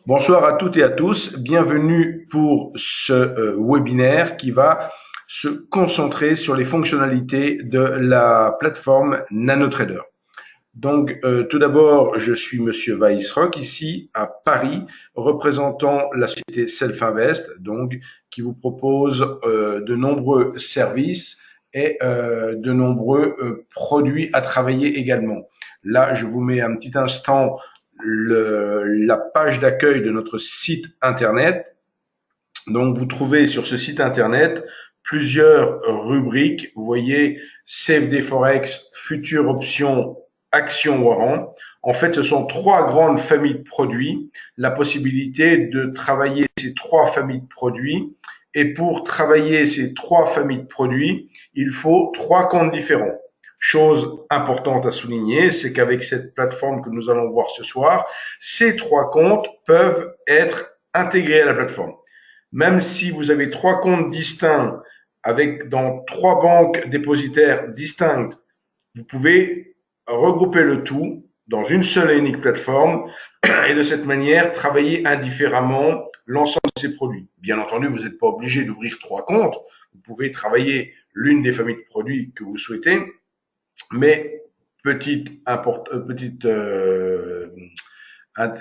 Bonsoir à toutes et à tous, bienvenue pour ce webinaire qui va se concentrer sur les fonctionnalités de la plateforme NanoTrader. Donc tout d'abord, je suis Monsieur Weissrock ici à Paris, représentant la société Self-Invest, donc qui vous propose de nombreux services et de nombreux produits à travailler également. Là, je vous mets un petit instant la page d'accueil de notre site internet. Donc, vous trouvez sur ce site internet plusieurs rubriques. Vous voyez CFD Forex, Futures Options, Actions Warrant. En fait, ce sont trois grandes familles de produits. La possibilité de travailler ces trois familles de produits. Et pour travailler ces trois familles de produits, il faut trois comptes différents. Chose importante à souligner, c'est qu'avec cette plateforme que nous allons voir ce soir, ces trois comptes peuvent être intégrés à la plateforme. Même si vous avez trois comptes distincts avec dans trois banques dépositaires distinctes, vous pouvez regrouper le tout dans une seule et unique plateforme et de cette manière travailler indifféremment l'ensemble de ces produits. Bien entendu, vous n'êtes pas obligé d'ouvrir trois comptes. Vous pouvez travailler l'une des familles de produits que vous souhaitez, mais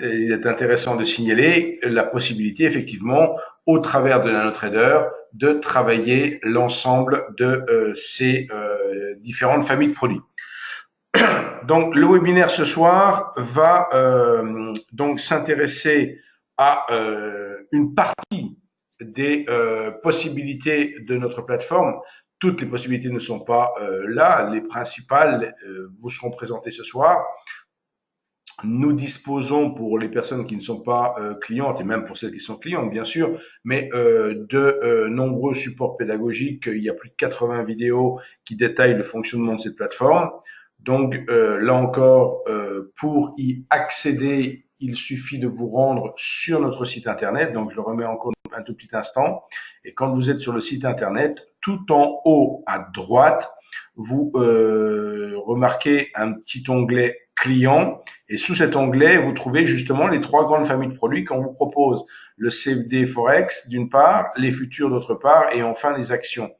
il est intéressant de signaler la possibilité, effectivement, au travers de NanoTrader, de travailler l'ensemble de ces différentes familles de produits. Donc, le webinaire ce soir va donc s'intéresser à une partie des possibilités de notre plateforme. Toutes les possibilités ne sont pas là. Les principales vous seront présentées ce soir. Nous disposons, pour les personnes qui ne sont pas clientes, et même pour celles qui sont clientes, bien sûr, mais de nombreux supports pédagogiques. Il y a plus de 80 vidéos qui détaillent le fonctionnement de cette plateforme. Donc, là encore, pour y accéder, il suffit de vous rendre sur notre site internet. Donc, je le remets encore un tout petit instant. Et quand vous êtes sur le site internet, tout en haut à droite, vous remarquez un petit onglet client. Et sous cet onglet, vous trouvez justement les trois grandes familles de produits qu'on vous propose. Le CFD Forex d'une part, les futurs d'autre part, et enfin les actions.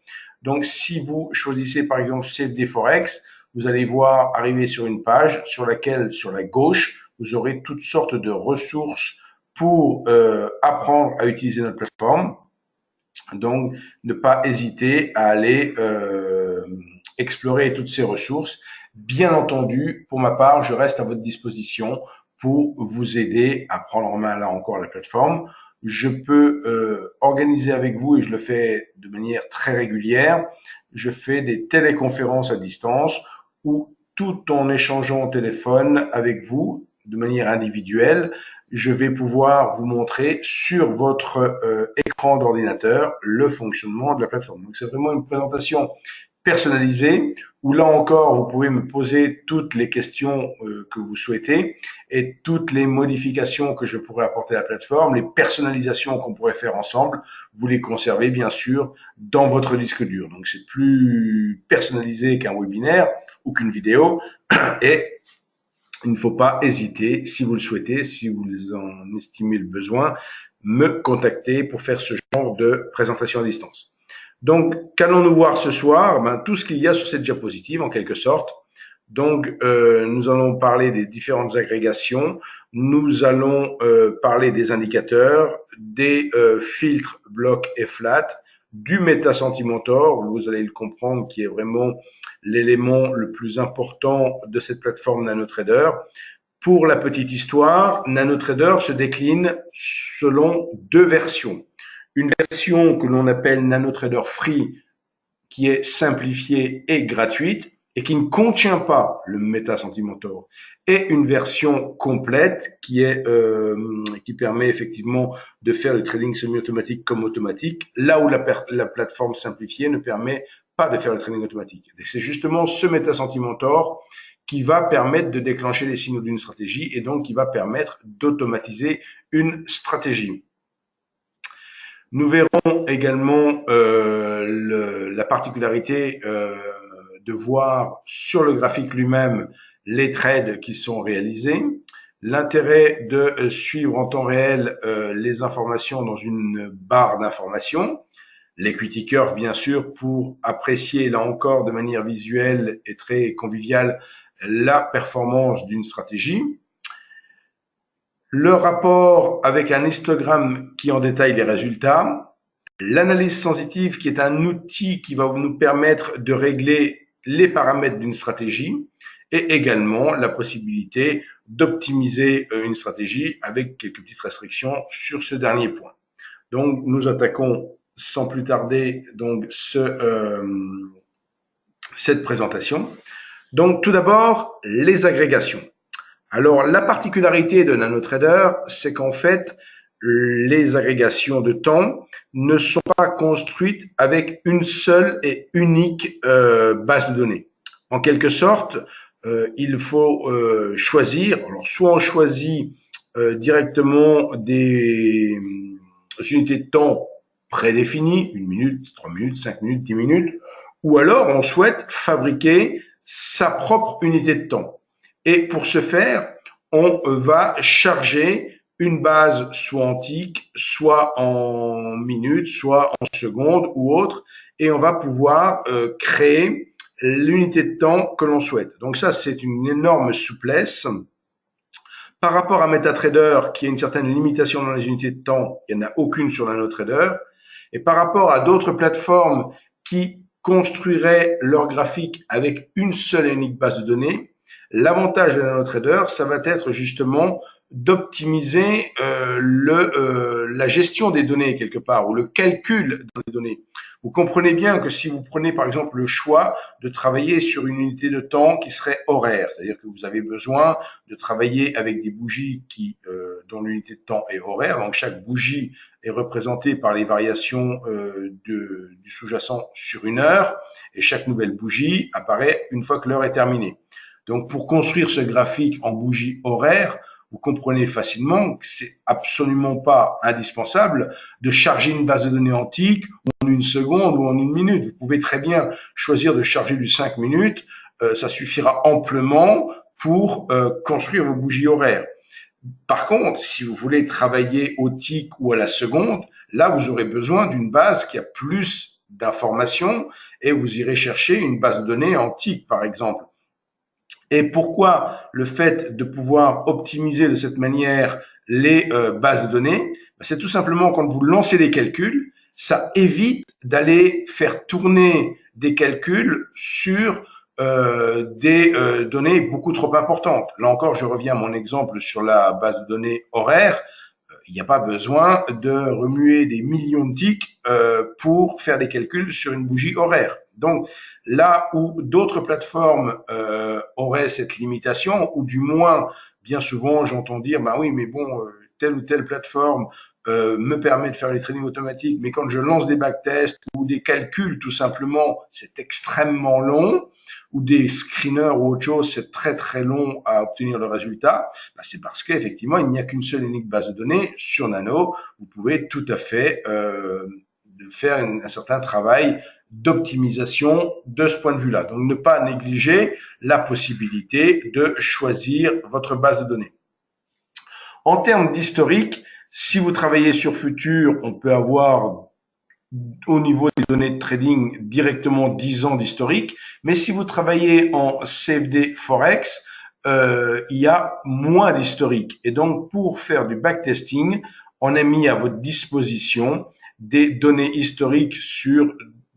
Donc, si vous choisissez par exemple CFD Forex, vous allez voir arriver sur une page sur laquelle, sur la gauche, vous aurez toutes sortes de ressources pour apprendre à utiliser notre plateforme. Donc, ne pas hésiter à aller explorer toutes ces ressources. Bien entendu, pour ma part, je reste à votre disposition pour vous aider à prendre en main, là encore, la plateforme. Je peux organiser avec vous, et je le fais de manière très régulière, je fais des téléconférences à distance où, tout en échangeant au téléphone avec vous, de manière individuelle, je vais pouvoir vous montrer sur votre écran d'ordinateur le fonctionnement de la plateforme. Donc, c'est vraiment une présentation personnalisée où là encore, vous pouvez me poser toutes les questions que vous souhaitez et toutes les modifications que je pourrais apporter à la plateforme, les personnalisations qu'on pourrait faire ensemble, vous les conservez bien sûr dans votre disque dur. Donc, c'est plus personnalisé qu'un webinaire ou qu'une vidéo et il ne faut pas hésiter, si vous le souhaitez, si vous en estimez le besoin, me contacter pour faire ce genre de présentation à distance. Donc, qu'allons-nous voir ce soir? Tout ce qu'il y a sur cette diapositive, en quelque sorte. Donc, nous allons parler des différentes agrégations, nous allons parler des indicateurs, des filtres bloc et flat, du Meta-Sentimentor, vous allez le comprendre, qui est vraiment l'élément le plus important de cette plateforme NanoTrader. Pour la petite histoire, NanoTrader se décline selon deux versions. Une version que l'on appelle NanoTrader Free, qui est simplifiée et gratuite et qui ne contient pas le Meta-Sentimentor, et une version complète qui permet effectivement de faire le trading semi-automatique comme automatique, là où la plateforme simplifiée ne permet pas de faire le trading automatique. Et c'est justement ce Meta-Sentimentor qui va permettre de déclencher les signaux d'une stratégie et donc qui va permettre d'automatiser une stratégie. Nous verrons également la particularité de voir sur le graphique lui-même les trades qui sont réalisés, l'intérêt de suivre en temps réel les informations dans une barre d'informations, l'equity curve bien sûr pour apprécier là encore de manière visuelle et très conviviale la performance d'une stratégie, le rapport avec un histogramme qui en détaille les résultats, l'analyse sensitive qui est un outil qui va nous permettre de régler les paramètres d'une stratégie et également la possibilité d'optimiser une stratégie avec quelques petites restrictions sur ce dernier point. Donc nous attaquons sans plus tarder donc cette présentation. Donc tout d'abord les agrégations. Alors, la particularité de NanoTrader, c'est qu'en fait, les agrégations de temps ne sont pas construites avec une seule et unique base de données. En quelque sorte, il faut choisir, alors soit on choisit directement des unités de temps prédéfinies, 1 minute, 3 minutes, 5 minutes, 10 minutes, ou alors on souhaite fabriquer sa propre unité de temps. Et pour ce faire, on va charger une base soit antique, soit en minutes, soit en secondes ou autre, et on va pouvoir créer l'unité de temps que l'on souhaite. Donc ça, c'est une énorme souplesse. Par rapport à MetaTrader, qui a une certaine limitation dans les unités de temps, il n'y en a aucune sur NanoTrader. Et par rapport à d'autres plateformes qui construiraient leur graphique avec une seule et unique base de données, l'avantage de NanoTrader, ça va être justement d'optimiser la gestion des données quelque part, ou le calcul des données. Vous comprenez bien que si vous prenez par exemple le choix de travailler sur une unité de temps qui serait horaire, c'est-à-dire que vous avez besoin de travailler avec des bougies dont l'unité de temps est horaire, donc chaque bougie est représentée par les variations du sous-jacent sur une heure, et chaque nouvelle bougie apparaît une fois que l'heure est terminée. Donc pour construire ce graphique en bougie horaire, vous comprenez facilement que c'est absolument pas indispensable de charger une base de données antique en 1 seconde ou en 1 minute. Vous pouvez très bien choisir de charger du 5 minutes, ça suffira amplement pour construire vos bougies horaires. Par contre, si vous voulez travailler au tick ou à la seconde, là vous aurez besoin d'une base qui a plus d'informations et vous irez chercher une base de données en tick par exemple. Et pourquoi le fait de pouvoir optimiser de cette manière les bases de données? C'est tout simplement quand vous lancez des calculs, ça évite d'aller faire tourner des calculs sur des données beaucoup trop importantes. Là encore, je reviens à mon exemple sur la base de données horaire. Il n'y a pas besoin de remuer des millions de ticks pour faire des calculs sur une bougie horaire. Donc là où d'autres plateformes auraient cette limitation, ou du moins bien souvent j'entends dire bah oui mais bon telle ou telle plateforme me permet de faire les trainings automatiques, mais quand je lance des backtests ou des calculs tout simplement, c'est extrêmement long, ou des screeners ou autre chose, c'est très très long à obtenir le résultat, bah, c'est parce qu'effectivement il n'y a qu'une seule et unique base de données sur Nano. Vous pouvez tout à fait faire un certain travail d'optimisation de ce point de vue-là. Donc ne pas négliger la possibilité de choisir votre base de données. En termes d'historique, si vous travaillez sur Futur, on peut avoir au niveau des données de trading directement 10 ans d'historique, mais si vous travaillez en CFD Forex, il y a moins d'historique. Et donc pour faire du backtesting, on a mis à votre disposition des données historiques sur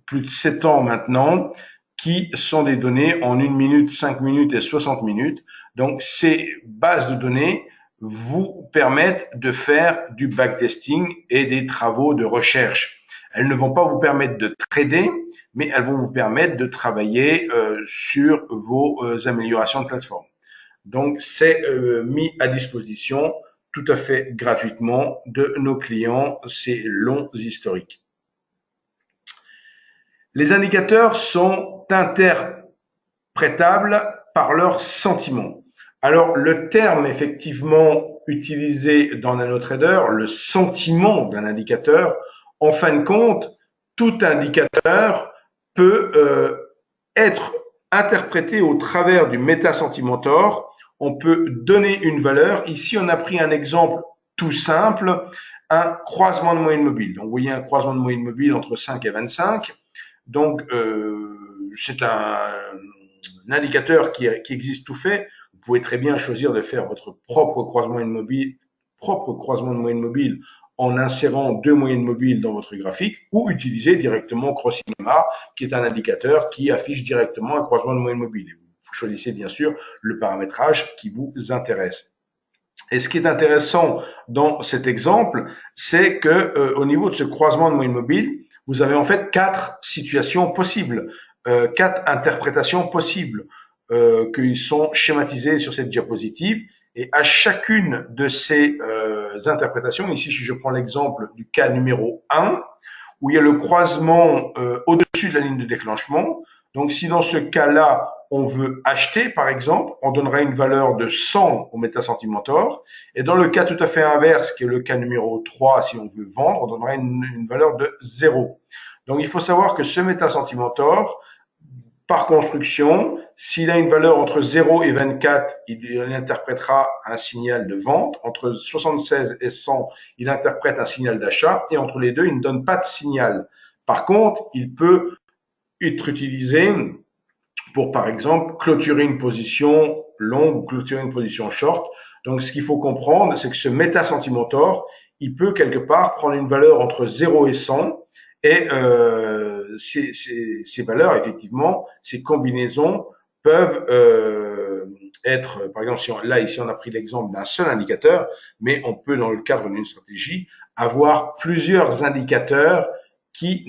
plus de 7 ans maintenant, qui sont des données en 1 minute, 5 minutes et 60 minutes. Donc ces bases de données vous permettent de faire du backtesting et des travaux de recherche. Elles ne vont pas vous permettre de trader, mais elles vont vous permettre de travailler sur vos améliorations de plateforme. Donc, c'est mis à disposition tout à fait gratuitement de nos clients ces longs historiques. Les indicateurs sont interprétables par leurs sentiments. Alors, le terme effectivement utilisé dans NanoTrader, le sentiment d'un indicateur, en fin de compte, tout indicateur peut être interprété au travers du Meta Sentimentor on peut donner une valeur. Ici, on a pris un exemple tout simple, un croisement de moyenne mobile. Donc, vous voyez un croisement de moyenne mobile entre 5 et 25. Donc, c'est un indicateur qui existe tout fait. Vous pouvez très bien choisir de faire votre propre croisement de moyenne mobile en insérant deux moyennes mobiles dans votre graphique ou utiliser directement CrossingMA, qui est un indicateur qui affiche directement un croisement de moyenne mobile. Vous choisissez bien sûr le paramétrage qui vous intéresse. Et ce qui est intéressant dans cet exemple, c'est que au niveau de ce croisement de moyenne mobile, vous avez en fait quatre situations possibles, quatre interprétations possibles qui sont schématisées sur cette diapositive. Et à chacune de ces interprétations, ici si je prends l'exemple du cas numéro 1, où il y a le croisement au-dessus de la ligne de déclenchement. Donc si dans ce cas-là, on veut acheter, par exemple, on donnera une valeur de 100 au MetaSentimentor. Et dans le cas tout à fait inverse, qui est le cas numéro 3, si on veut vendre, on donnera une valeur de 0. Donc il faut savoir que ce MetaSentimentor, par construction, s'il a une valeur entre 0 et 24, il interprétera un signal de vente. Entre 76 et 100, il interprète un signal d'achat. Et entre les deux, il ne donne pas de signal. Par contre, il peut être utilisé pour, par exemple, clôturer une position longue ou clôturer une position short. Donc, ce qu'il faut comprendre, c'est que ce MetaSentimentor, il peut quelque part prendre une valeur entre 0 et 100 et ces valeurs, effectivement, ces combinaisons peuvent être, par exemple, là, ici, on a pris l'exemple d'un seul indicateur, mais on peut, dans le cadre d'une stratégie, avoir plusieurs indicateurs qui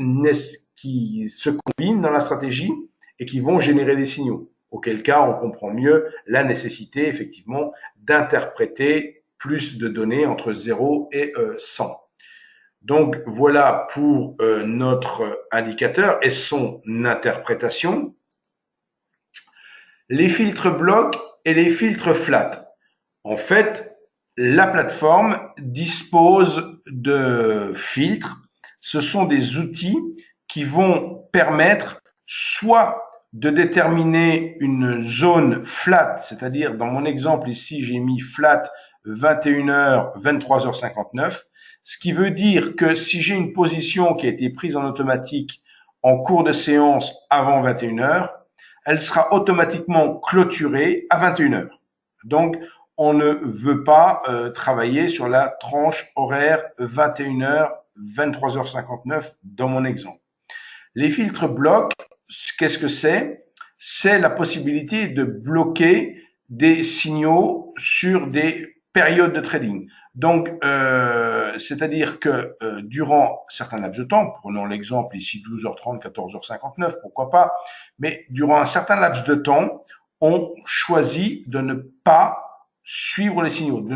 se combinent dans la stratégie et qui vont générer des signaux. Auquel cas, on comprend mieux la nécessité, effectivement, d'interpréter plus de données entre 0 et 100. Donc voilà pour notre indicateur et son interprétation. Les filtres blocs et les filtres flat. En fait, la plateforme dispose de filtres. Ce sont des outils qui vont permettre soit de déterminer une zone flat, c'est-à-dire dans mon exemple ici, j'ai mis flat 21h, 23h59, ce qui veut dire que si j'ai une position qui a été prise en automatique en cours de séance avant 21h, elle sera automatiquement clôturée à 21h. Donc, on ne veut pas travailler sur la tranche horaire 21h, 23h59 dans mon exemple. Les filtres blocs, qu'est-ce que c'est? C'est la possibilité de bloquer des signaux sur des périodes de trading. Donc, c'est-à-dire que durant certains laps de temps, prenons l'exemple ici 12h30, 14h59, pourquoi pas, mais durant un certain laps de temps, on choisit de ne pas suivre les signaux.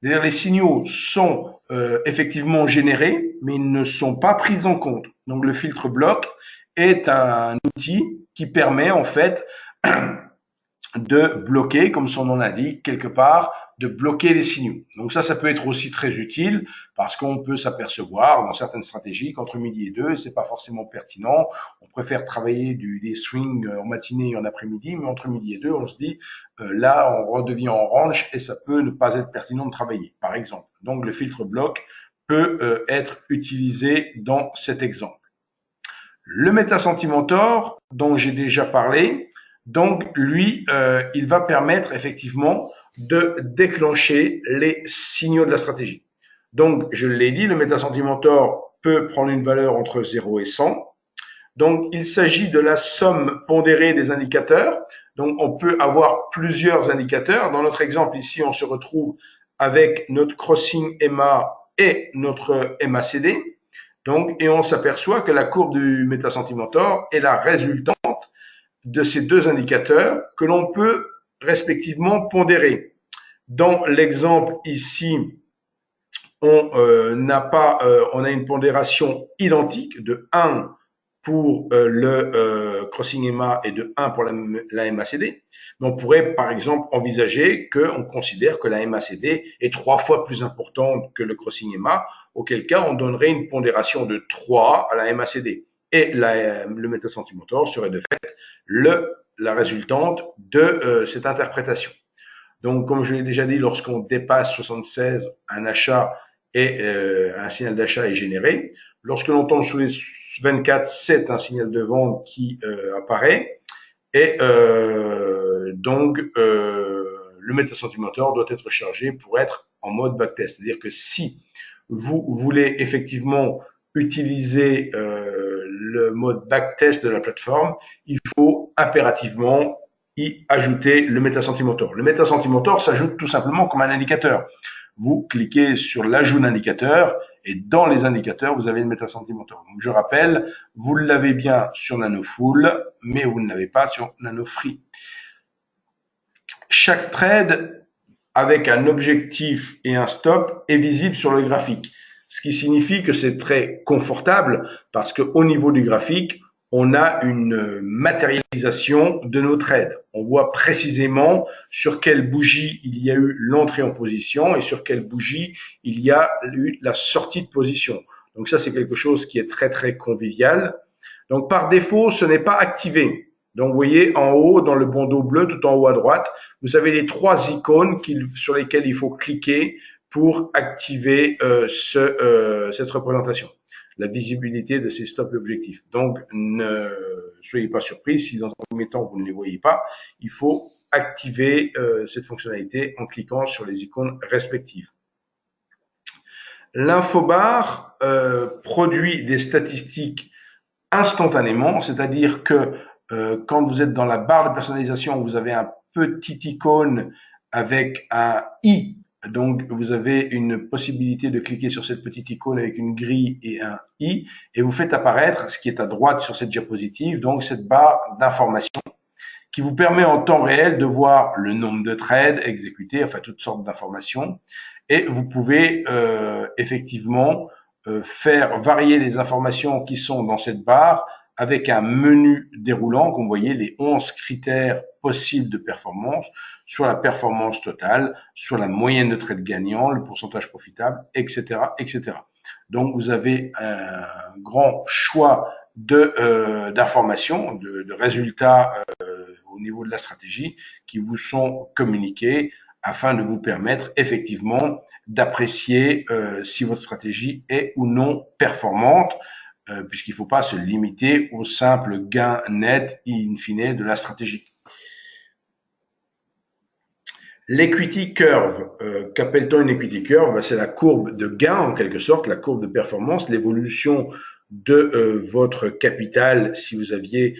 Les signaux sont effectivement générés, mais ils ne sont pas pris en compte. Donc, le filtre bloc est un outil qui permet en fait de bloquer, comme son nom l'indique, quelque part, de bloquer les signaux. Donc ça peut être aussi très utile parce qu'on peut s'apercevoir dans certaines stratégies qu'entre midi et 2, c'est pas forcément pertinent. On préfère travailler des swings en matinée et en après-midi, mais entre midi et 2, on se dit là, on redevient en range et ça peut ne pas être pertinent de travailler, par exemple. Donc le filtre bloc peut être utilisé dans cet exemple. Le MetaSentimentor, dont j'ai déjà parlé, donc lui, il va permettre effectivement de déclencher les signaux de la stratégie. Donc, je l'ai dit, le MetaSentimentor peut prendre une valeur entre 0 et 100. Donc, il s'agit de la somme pondérée des indicateurs. Donc, on peut avoir plusieurs indicateurs. Dans notre exemple ici, on se retrouve avec notre crossing EMA et notre MACD. Donc, et on s'aperçoit que la courbe du MetaSentimentor est la résultante de ces deux indicateurs que l'on peut respectivement pondérer. Dans l'exemple ici, on a une pondération identique de 1 pour le crossing EMA et de 1 pour la MACD. Mais on pourrait par exemple envisager qu'on considère que la MACD est 3 fois plus importante que le crossing EMA, auquel cas on donnerait une pondération de 3 à la MACD. Et le MetaSentimentor serait de fait la résultante de cette interprétation. Donc, comme je l'ai déjà dit, lorsqu'on dépasse 76, un achat et un signal d'achat est généré. Lorsque l'on tombe sous les 24, c'est un signal de vente qui apparaît. Et le MetaSentimentor doit être chargé pour être en mode backtest. C'est-à-dire que si vous voulez effectivement utiliser le mode backtest de la plateforme, il faut impérativement y ajouter le MetaSentimentor. Le MetaSentimentor s'ajoute tout simplement comme un indicateur. Vous cliquez sur l'ajout d'indicateur et dans les indicateurs, vous avez le MetaSentimentor. Donc, je rappelle, vous l'avez bien sur NanoFull, mais vous ne l'avez pas sur NanoFree. Chaque trade avec un objectif et un stop est visible sur le graphique, ce qui signifie que c'est très confortable parce qu'au niveau du graphique, on a une matérialisation de nos trades. On voit précisément sur quelle bougie il y a eu l'entrée en position et sur quelle bougie il y a eu la sortie de position. Donc ça, c'est quelque chose qui est très, très convivial. Donc par défaut, ce n'est pas activé. Donc vous voyez en haut, dans le bandeau bleu, tout en haut à droite, vous avez les trois icônes sur lesquelles il faut cliquer pour activer cette représentation, la visibilité de ces stops et objectifs. Donc, ne soyez pas surpris si dans un premier temps vous ne les voyez pas. Il faut activer cette fonctionnalité en cliquant sur les icônes respectives. L'infobar produit des statistiques instantanément, c'est-à-dire que quand vous êtes dans la barre de personnalisation, vous avez un petit icône avec un i. Donc, vous avez une possibilité de cliquer sur cette petite icône avec une grille et un i, et vous faites apparaître ce qui est à droite sur cette diapositive, donc cette barre d'information qui vous permet en temps réel de voir le nombre de trades exécutés, enfin toutes sortes d'informations, et vous pouvez effectivement faire varier les informations qui sont dans cette barre avec un menu déroulant, comme vous voyez, les 11 critères possibles de performance, soit la performance totale, soit la moyenne de trades gagnants, le pourcentage profitable, etc., etc. Donc, vous avez un grand choix d'informations, de résultats au niveau de la stratégie qui vous sont communiqués afin de vous permettre effectivement d'apprécier si votre stratégie est ou non performante, puisqu'il ne faut pas se limiter au simple gain net in fine de la stratégie. L'equity curve, qu'appelle-t-on une equity curve? C'est la courbe de gain en quelque sorte, la courbe de performance, l'évolution de votre capital si vous aviez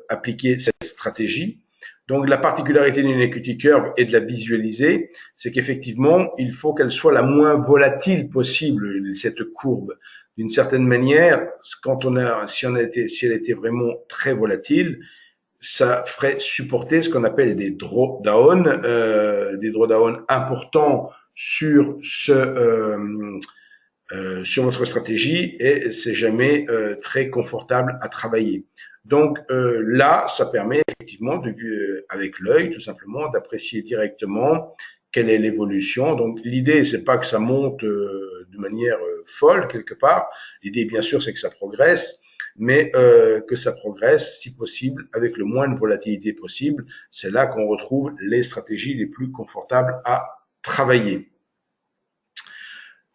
appliqué cette stratégie. Donc la particularité d'une equity curve et de la visualiser, c'est qu'effectivement, il faut qu'elle soit la moins volatile possible, cette courbe. D'une certaine manière, si elle était vraiment très volatile, ça ferait supporter ce qu'on appelle des drawdowns importants sur sur votre stratégie et c'est jamais très confortable à travailler. Donc là, ça permet effectivement, avec l'œil, tout simplement, d'apprécier directement quelle est l'évolution. Donc l'idée, c'est pas que ça monte de manière folle quelque part. L'idée, bien sûr, c'est que ça progresse, mais que ça progresse, si possible, avec le moins de volatilité possible. C'est là qu'on retrouve les stratégies les plus confortables à travailler.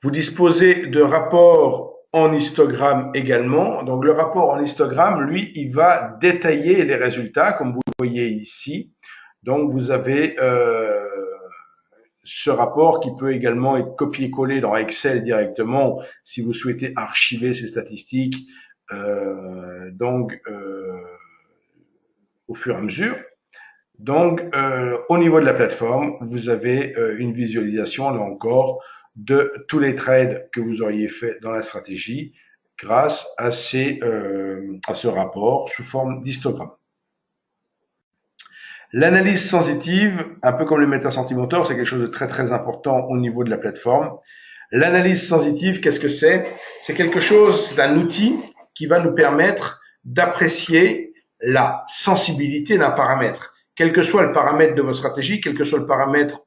Vous disposez de rapports en histogramme également. Donc le rapport en histogramme, lui, il va détailler les résultats, comme vous le voyez ici. Donc vous avez ce rapport qui peut également être copié-collé dans Excel directement si vous souhaitez archiver ces statistiques au fur et à mesure. Donc, au niveau de la plateforme, vous avez une visualisation, là encore, de tous les trades que vous auriez fait dans la stratégie grâce à ce rapport sous forme d'histogramme. L'analyse sensitive, un peu comme le MetaSentimentor, c'est quelque chose de très très important au niveau de la plateforme. L'analyse sensitive, qu'est-ce que c'est? C'est quelque chose, c'est un outil qui va nous permettre d'apprécier la sensibilité d'un paramètre. Quel que soit le paramètre de votre stratégie, quel que soit le paramètre,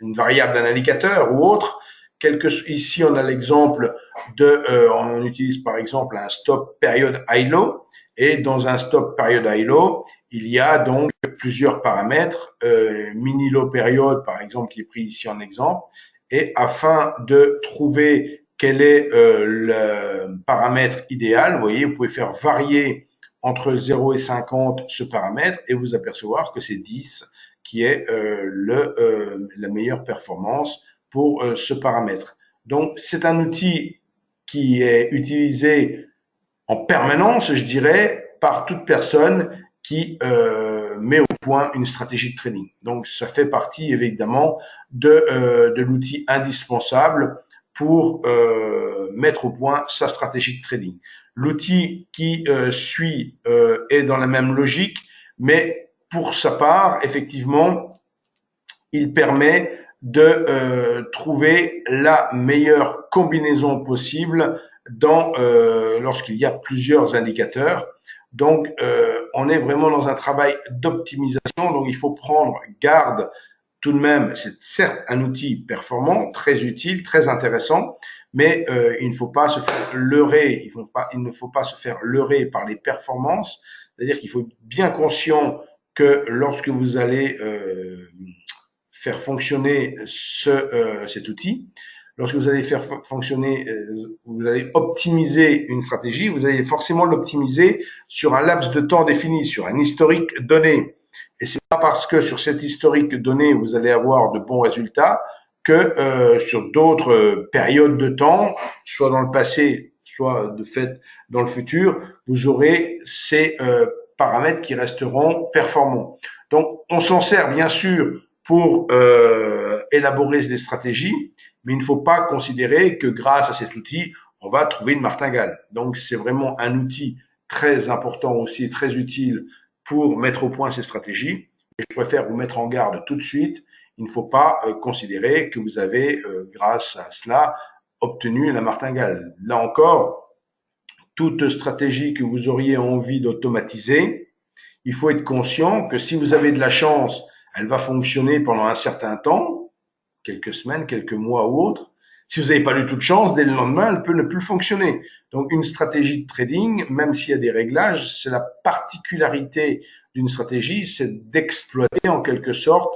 une variable d'un indicateur ou autre, ici on a l'exemple on utilise par exemple un stop période high-low, et dans un stop période high-low, il y a donc plusieurs paramètres, mini low période par exemple qui est pris ici en exemple, et afin de trouver quel est le paramètre idéal, vous voyez, vous pouvez faire varier entre 0 et 50 ce paramètre et vous apercevoir que c'est 10 qui est la meilleure performance pour ce paramètre. Donc c'est un outil qui est utilisé en permanence, je dirais, par toute personne qui met au point une stratégie de trading. Donc, ça fait partie évidemment de l'outil indispensable pour mettre au point sa stratégie de trading. L'outil qui suit est dans la même logique, mais pour sa part, effectivement, il permet de trouver la meilleure combinaison possible lorsqu'il y a plusieurs indicateurs. Donc, on est vraiment dans un travail d'optimisation. Donc, il faut prendre garde tout de même. C'est certes un outil performant, très utile, très intéressant, mais il ne faut pas se faire leurrer. Il ne faut pas se faire leurrer par les performances. C'est-à-dire qu'il faut être bien conscient que lorsque vous allez faire fonctionner cet outil, lorsque vous allez faire fonctionner, vous allez optimiser une stratégie, vous allez forcément l'optimiser sur un laps de temps défini, sur un historique donné. Et c'est pas parce que sur cet historique donné, vous allez avoir de bons résultats que sur d'autres périodes de temps, soit dans le passé, soit de fait dans le futur, vous aurez ces paramètres qui resteront performants. Donc, on s'en sert bien sûr pour élaborer des stratégies, mais il ne faut pas considérer que grâce à cet outil, on va trouver une martingale. Donc, c'est vraiment un outil très important aussi, très utile pour mettre au point ces stratégies. Et je préfère vous mettre en garde tout de suite. Il ne faut pas considérer que vous avez, grâce à cela, obtenu la martingale. Là encore, toute stratégie que vous auriez envie d'automatiser, il faut être conscient que si vous avez de la chance, elle va fonctionner pendant un certain temps, quelques semaines, quelques mois ou autre. Si vous n'avez pas du tout de chance, dès le lendemain, elle peut ne plus fonctionner. Donc, une stratégie de trading, même s'il y a des réglages, c'est la particularité d'une stratégie, c'est d'exploiter en quelque sorte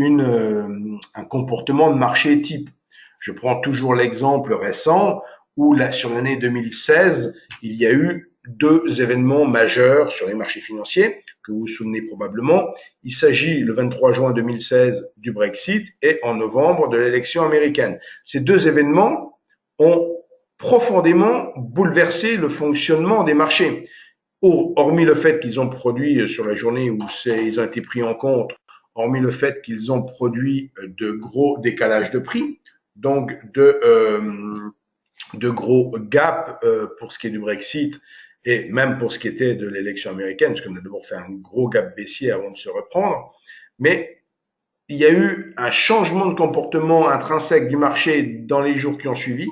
un comportement de marché type. Je prends toujours l'exemple récent où sur l'année 2016, il y a eu deux événements majeurs sur les marchés financiers que vous vous souvenez probablement. Il s'agit le 23 juin 2016 du Brexit et en novembre de l'élection américaine. Ces deux événements ont profondément bouleversé le fonctionnement des marchés. Hormis le fait qu'ils ont produit sur la journée où ils ont été pris en compte, hormis le fait qu'ils ont produit de gros décalages de prix, donc de gros gaps pour ce qui est du Brexit et même pour ce qui était de l'élection américaine, parce qu'on a d'abord fait un gros gap baissier avant de se reprendre. Mais il y a eu un changement de comportement intrinsèque du marché dans les jours qui ont suivi.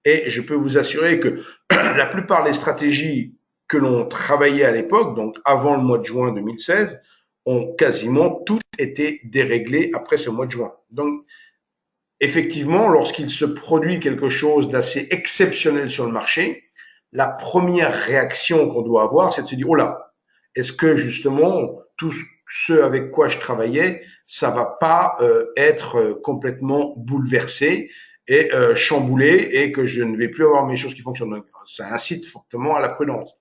Et je peux vous assurer que la plupart des stratégies que l'on travaillait à l'époque, donc avant le mois de juin 2016, ont quasiment toutes été déréglées après ce mois de juin. Donc, effectivement, lorsqu'il se produit quelque chose d'assez exceptionnel sur le marché, la première réaction qu'on doit avoir, c'est de se dire, oh là, est-ce que justement, tout ce avec quoi je travaillais, ça va pas être complètement bouleversé et chamboulé et que je ne vais plus avoir mes choses qui fonctionnent. Donc, ça incite fortement à la prudence.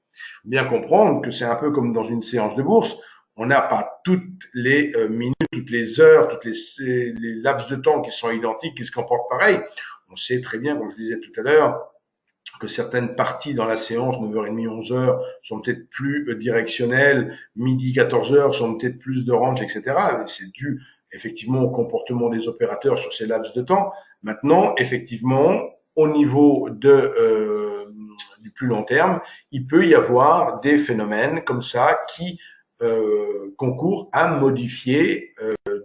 Bien comprendre que c'est un peu comme dans une séance de bourse. On n'a pas toutes les minutes, toutes les heures, les laps de temps qui sont identiques, qui se comportent pareil. On sait très bien, comme je disais tout à l'heure, que certaines parties dans la séance, 9h30, 11h, sont peut-être plus directionnelles, midi, 14h, sont peut-être plus de range, etc. C'est dû effectivement au comportement des opérateurs sur ces laps de temps. Maintenant, effectivement, au niveau du plus long terme, il peut y avoir des phénomènes comme ça qui concourent à modifier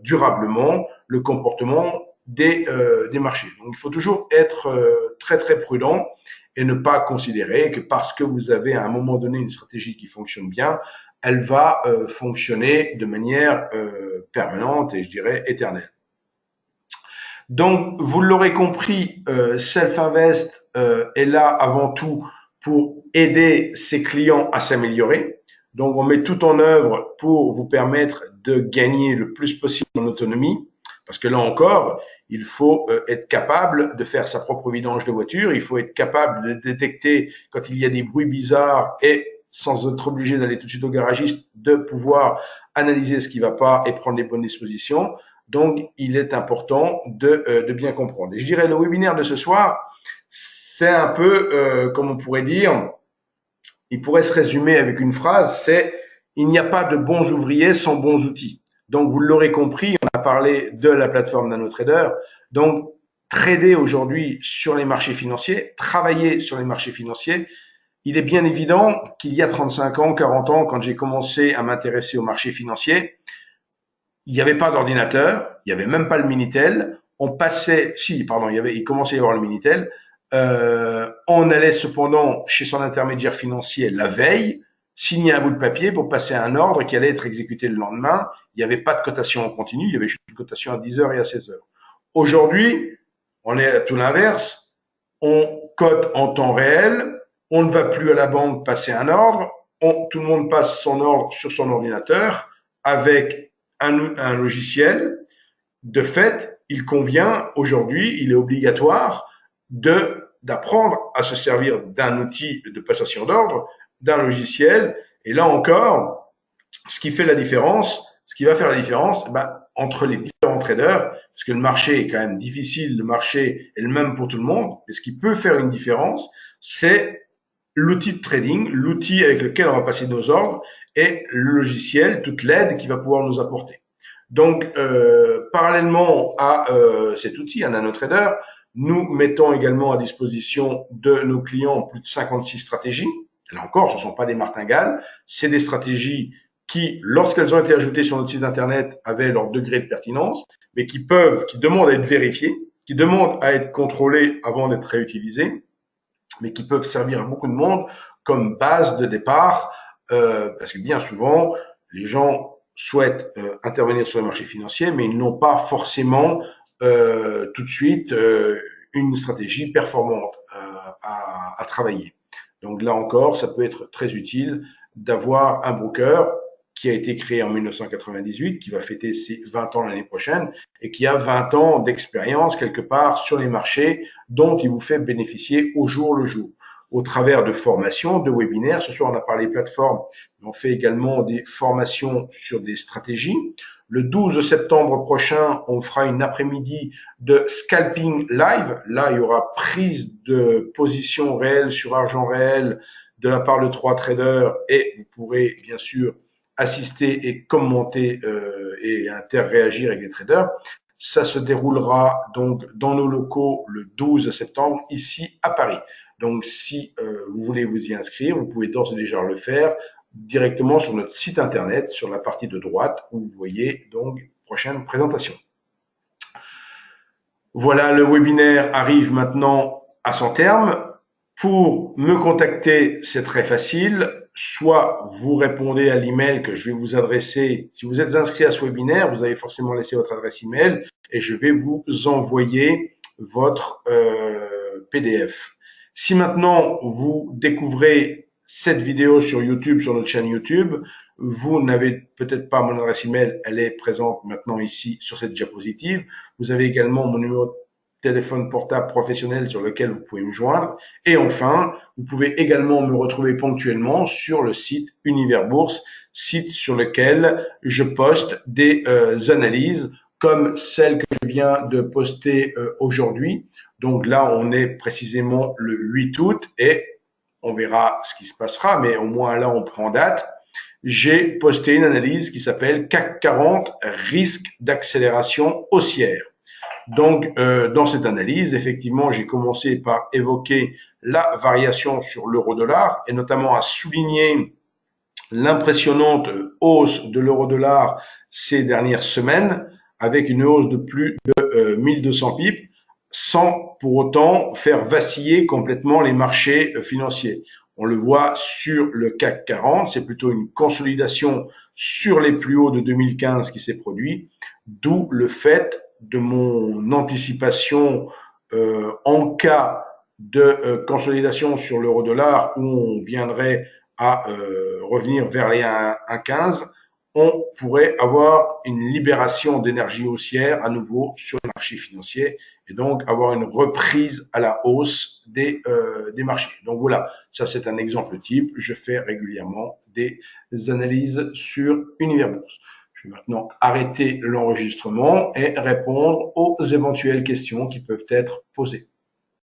durablement le comportement des marchés. Donc, il faut toujours être très très prudent et ne pas considérer que parce que vous avez à un moment donné une stratégie qui fonctionne bien, elle va fonctionner de manière permanente et je dirais éternelle. Donc, vous l'aurez compris, Self-Invest est là avant tout pour aider ses clients à s'améliorer. Donc, on met tout en œuvre pour vous permettre de gagner le plus possible en autonomie, parce que là encore, il faut être capable de faire sa propre vidange de voiture, il faut être capable de détecter quand il y a des bruits bizarres et sans être obligé d'aller tout de suite au garagiste, de pouvoir analyser ce qui ne va pas et prendre les bonnes dispositions. Donc, il est important de bien comprendre. Et je dirais, le webinaire de ce soir, c'est un peu, comme on pourrait dire, il pourrait se résumer avec une phrase, c'est il n'y a pas de bons ouvriers sans bons outils. Donc, vous l'aurez compris, on a parlé de la plateforme NanoTrader. Donc, trader aujourd'hui sur les marchés financiers, travailler sur les marchés financiers, il est bien évident qu'il y a 35 ans, 40 ans, quand j'ai commencé à m'intéresser aux marchés financiers, il n'y avait pas d'ordinateur, il n'y avait même pas le Minitel. On passait, si, pardon, il commençait à y avoir le Minitel. On allait cependant chez son intermédiaire financier la veille, signer un bout de papier pour passer un ordre qui allait être exécuté le lendemain. Il n'y avait pas de cotation en continu, il y avait juste une cotation à 10 heures et à 16 heures. Aujourd'hui, on est à tout l'inverse. On cote en temps réel, on ne va plus à la banque passer un ordre, tout le monde passe son ordre sur son ordinateur avec un logiciel. De fait, il convient aujourd'hui, il est obligatoire d'apprendre à se servir d'un outil de passation d'ordre, d'un logiciel. Et là encore, ce qui fait la différence, ce qui va faire la différence, entre les différents traders, parce que le marché est quand même difficile, le marché est le même pour tout le monde, mais ce qui peut faire une différence, c'est l'outil de trading, l'outil avec lequel on va passer nos ordres et le logiciel, toute l'aide qu'il va pouvoir nous apporter. Donc, parallèlement à cet outil, un NanoTrader, nous mettons également à disposition de nos clients plus de 56 stratégies. Là encore, ce ne sont pas des martingales, c'est des stratégies qui, lorsqu'elles ont été ajoutées sur notre site internet, avaient leur degré de pertinence, mais qui demandent à être vérifiées, qui demandent à être contrôlées avant d'être réutilisées, mais qui peuvent servir à beaucoup de monde comme base de départ, parce que bien souvent, les gens souhaitent intervenir sur le marché financier, mais ils n'ont pas forcément tout de suite une stratégie performante à travailler. Donc là encore, ça peut être très utile d'avoir un broker qui a été créé en 1998, qui va fêter ses 20 ans l'année prochaine et qui a 20 ans d'expérience quelque part sur les marchés dont il vous fait bénéficier au jour le jour, au travers de formations, de webinaires. Ce soir, on a parlé plateforme, mais on fait également des formations sur des stratégies. Le 12 septembre prochain, on fera une après-midi de scalping live. Là, il y aura prise de position réelle sur argent réel de la part de 3 traders et vous pourrez bien sûr assister et commenter et interréagir avec les traders. Ça se déroulera donc dans nos locaux le 12 septembre ici à Paris. Donc si vous voulez vous y inscrire, vous pouvez d'ores et déjà le faire directement sur notre site internet, sur la partie de droite où vous voyez donc prochaine présentation. Voilà, le webinaire arrive maintenant à son terme. Pour me contacter, c'est très facile. Soit vous répondez à l'email que je vais vous adresser. Si vous êtes inscrit à ce webinaire, vous avez forcément laissé votre adresse email et je vais vous envoyer votre PDF. Si maintenant vous découvrez cette vidéo sur YouTube, sur notre chaîne YouTube, vous n'avez peut-être pas mon adresse email, elle est présente maintenant ici sur cette diapositive. Vous avez également mon numéro de téléphone portable professionnel sur lequel vous pouvez me joindre. Et enfin, vous pouvez également me retrouver ponctuellement sur le site Univers Bourse, site sur lequel je poste des analyses comme celle que je viens de poster aujourd'hui. Donc là, on est précisément le 8 août et on verra ce qui se passera, mais au moins là, on prend date. J'ai posté une analyse qui s'appelle CAC 40, risque d'accélération haussière. Donc, dans cette analyse, effectivement, j'ai commencé par évoquer la variation sur l'euro-dollar et notamment à souligner l'impressionnante hausse de l'euro-dollar ces dernières semaines avec une hausse de plus de 1200 pips sans pour autant faire vaciller complètement les marchés financiers. On le voit sur le CAC 40, c'est plutôt une consolidation sur les plus hauts de 2015 qui s'est produit, d'où le fait de mon anticipation en cas de consolidation sur l'euro-dollar où on viendrait à revenir vers les 1,15, on pourrait avoir une libération d'énergie haussière à nouveau sur le marché financier et donc avoir une reprise à la hausse des marchés. Donc voilà, ça c'est un exemple type. Je fais régulièrement des analyses sur Univers Bourse. Je vais maintenant arrêter l'enregistrement et répondre aux éventuelles questions qui peuvent être posées.